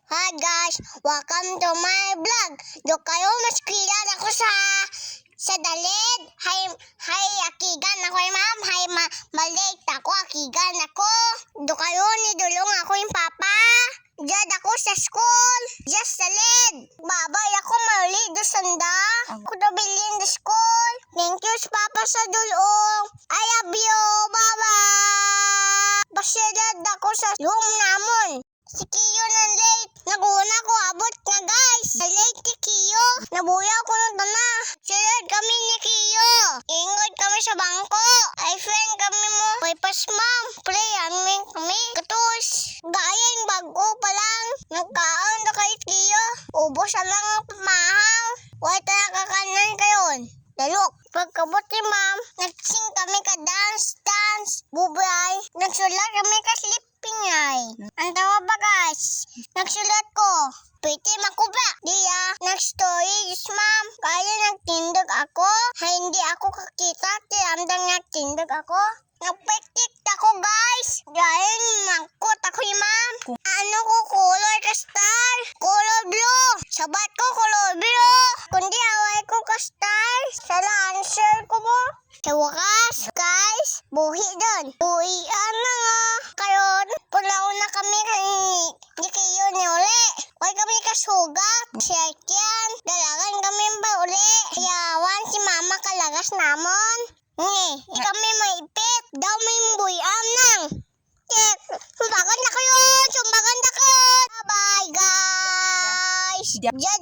Hi guys, welcome to my vlog. Do kayo mas kilala ko sa dalid. Hi akigan ako ma'am. Hi malate ako akigan ako. Do kayo ni dulong ako yung papa. Diyan ako sa school. Just dalid. Babay ako mali do sanda. Ako do bilin do school. Thank you sa papa sa dulong. I love you. Bye-bye. Pasyadad ako sa room namon. Si Kiyo nang late. Naguna ko abot na guys. Late si Kiyo. Nabuya ko na na. Sunod kami ni Kiyo. Ingod kami sa bangko. Ay friend kami mo. May pas ma'am. Play kami. Katus. Gayang bago pa lang. Nagkaon na kay Kiyo. Ubos na lang ang pamahaw. Huwag tayo kakanan kayon. Dalok. Pagkabot ni ma'am, nagsing kami ka dance. Bubay. Nagsulat kami ka pingay. Ang tawa ba guys? Nagsulat ko. Pwede makubak. Diya. Nag-story. Ma'am. Kaya nagtindog ako. Hindi ako kakita. Tiramdang nagtindog ako. Nagpektik ako guys. Dahil mangkot ako ma'am. Ano ko color ka star? Color blue. Sabat ko color blue. Kundi away ko ka star. Sana answer ko mo. Sa wakas guys. Buhi doon. Buhian na nga. Karon, pulauna kami ni Kiyo ni uli. Huwag kami kasugat. Siyakyan. Dalagan kami ba uli. Yawan si mama kalagas namon. Kami maipit. Daw may buhian nang. Sumbagan na kayo. Bye-bye guys. Diyan